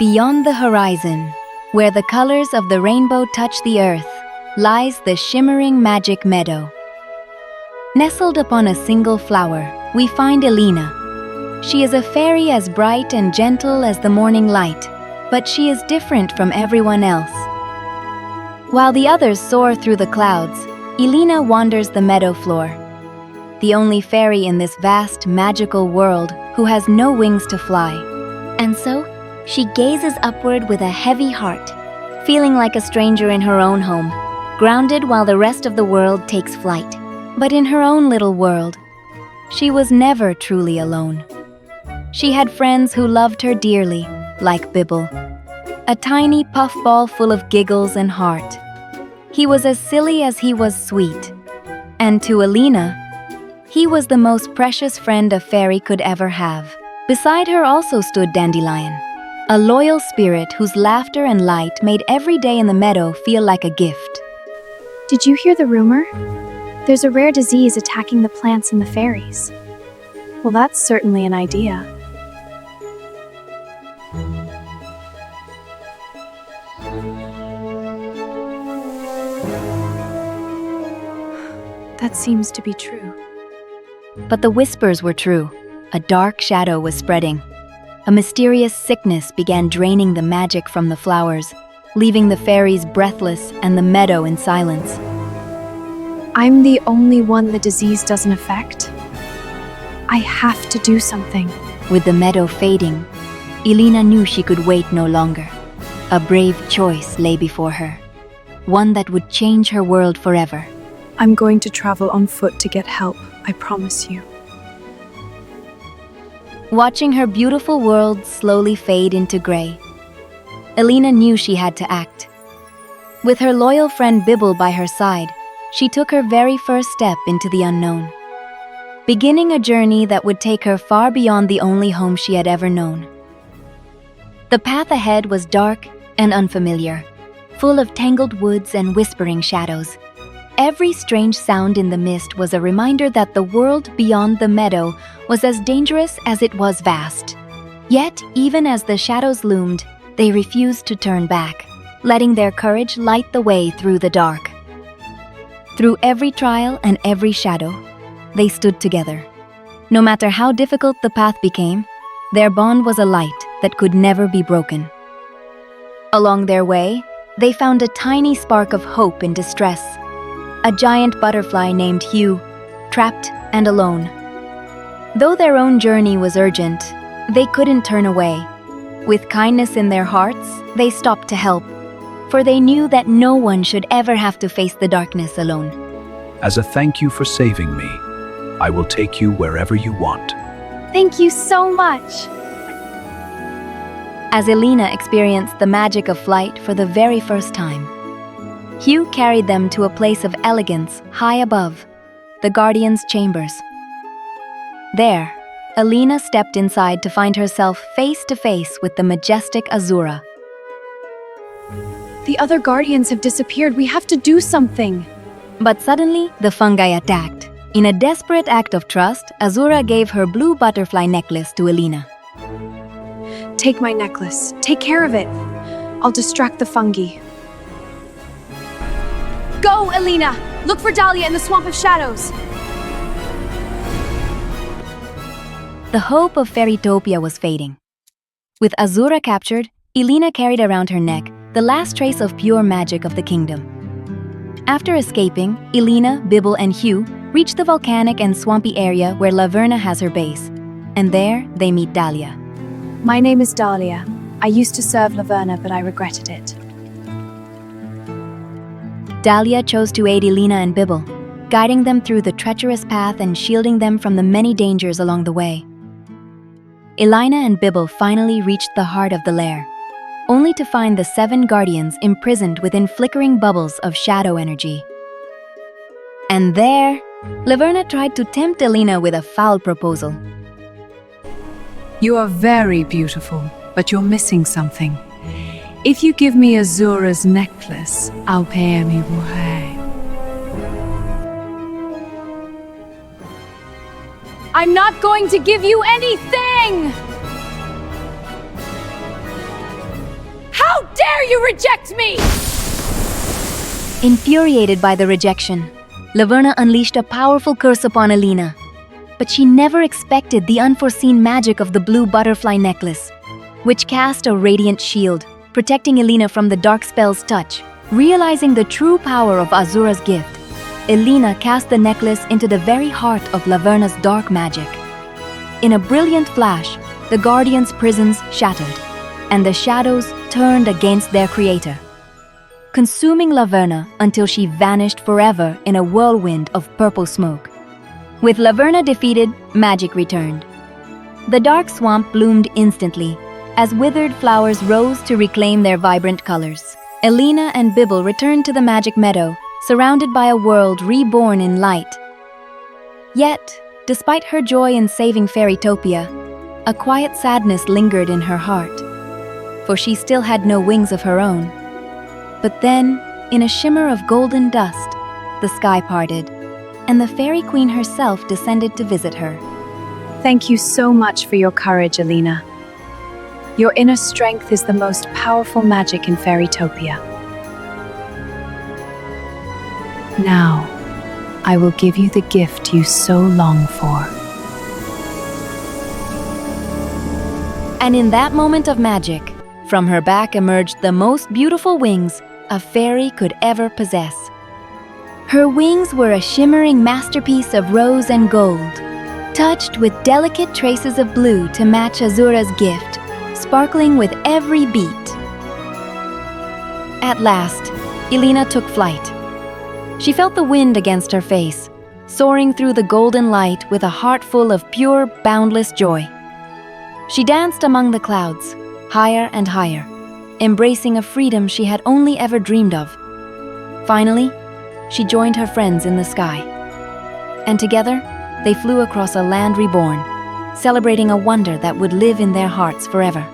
Beyond the horizon, where the colors of the rainbow touch the earth, lies the shimmering magic meadow. Nestled upon a single flower, we find Elina. She is a fairy as bright and gentle as the morning light, but she is different from everyone else. While the others soar through the clouds, Elina wanders the meadow floor. The only fairy in this vast, magical world who has no wings to fly. And so, she gazes upward with a heavy heart, feeling like a stranger in her own home, grounded while the rest of the world takes flight. But in her own little world, she was never truly alone. She had friends who loved her dearly, like Bibble, a tiny puffball full of giggles and heart. He was as silly as he was sweet. And to Elina, he was the most precious friend a fairy could ever have. Beside her also stood Dandelion, a loyal spirit whose laughter and light made every day in the meadow feel like a gift. Did you hear the rumor? There's a rare disease attacking the plants and the fairies. Well, that's certainly an idea. That seems to be true. But the whispers were true. A dark shadow was spreading. A mysterious sickness began draining the magic from the flowers, leaving the fairies breathless and the meadow in silence. I'm the only one the disease doesn't affect. I have to do something. With the meadow fading, Elina knew she could wait no longer. A brave choice lay before her, one that would change her world forever. I'm going to travel on foot to get help, I promise you. Watching her beautiful world slowly fade into gray, Elina knew she had to act. With her loyal friend Bibble by her side, she took her very first step into the unknown, beginning a journey that would take her far beyond the only home she had ever known. The path ahead was dark and unfamiliar, full of tangled woods and whispering shadows. Every strange sound in the mist was a reminder that the world beyond the meadow was as dangerous as it was vast. Yet, even as the shadows loomed, they refused to turn back, letting their courage light the way through the dark. Through every trial and every shadow, they stood together. No matter how difficult the path became, their bond was a light that could never be broken. Along their way, they found a tiny spark of hope in distress. A giant butterfly named Hugh, trapped and alone. Though their own journey was urgent, they couldn't turn away. With kindness in their hearts, they stopped to help, for they knew that no one should ever have to face the darkness alone. As a thank you for saving me, I will take you wherever you want. Thank you so much! As Elina experienced the magic of flight for the very first time, Hugh carried them to a place of elegance high above, the Guardian's chambers. There, Elina stepped inside to find herself face to face with the majestic Azura. The other Guardians have disappeared. We have to do something. But suddenly, the fungi attacked. In a desperate act of trust, Azura gave her blue butterfly necklace to Elina. Take my necklace. Take care of it. I'll distract the fungi. Go, Elina! Look for Dahlia in the Swamp of Shadows! The hope of Fairytopia was fading. With Azura captured, Elina carried around her neck the last trace of pure magic of the kingdom. After escaping, Elina, Bibble, and Hugh reach the volcanic and swampy area where Laverna has her base. And there, they meet Dahlia. My name is Dahlia. I used to serve Laverna, but I regretted it. Dahlia chose to aid Elina and Bibble, guiding them through the treacherous path and shielding them from the many dangers along the way. Elina and Bibble finally reached the heart of the lair, only to find the 7 guardians imprisoned within flickering bubbles of shadow energy. And there, Laverna tried to tempt Elina with a foul proposal. You are very beautiful, but you're missing something. If you give me Azura's necklace, I'll pay me way. I'm not going to give you anything! dare you reject me? Infuriated by the rejection, Laverna unleashed a powerful curse upon Elina. But she never expected the unforeseen magic of the blue butterfly necklace, which cast a radiant shield, protecting Elina from the dark spell's touch. Realizing the true power of Azura's gift, Elina cast the necklace into the very heart of Laverna's dark magic. In a brilliant flash, the Guardian's prisons shattered, and the shadows turned against their creator, consuming Laverna until she vanished forever in a whirlwind of purple smoke. With Laverna defeated, magic returned. The dark swamp bloomed instantly, as withered flowers rose to reclaim their vibrant colors. Elina and Bibble returned to the magic meadow, surrounded by a world reborn in light. Yet, despite her joy in saving Fairytopia, a quiet sadness lingered in her heart, for she still had no wings of her own. But then, in a shimmer of golden dust, the sky parted, and the Fairy Queen herself descended to visit her. Thank you so much for your courage, Elina. Your inner strength is the most powerful magic in Fairytopia. Now, I will give you the gift you so long for. And in that moment of magic, from her back emerged the most beautiful wings a fairy could ever possess. Her wings were a shimmering masterpiece of rose and gold, touched with delicate traces of blue to match Azura's gift, sparkling with every beat. At last, Elina took flight. She felt the wind against her face, soaring through the golden light with a heart full of pure, boundless joy. She danced among the clouds, higher and higher, embracing a freedom she had only ever dreamed of. Finally, she joined her friends in the sky, and together they flew across a land reborn, celebrating a wonder that would live in their hearts forever.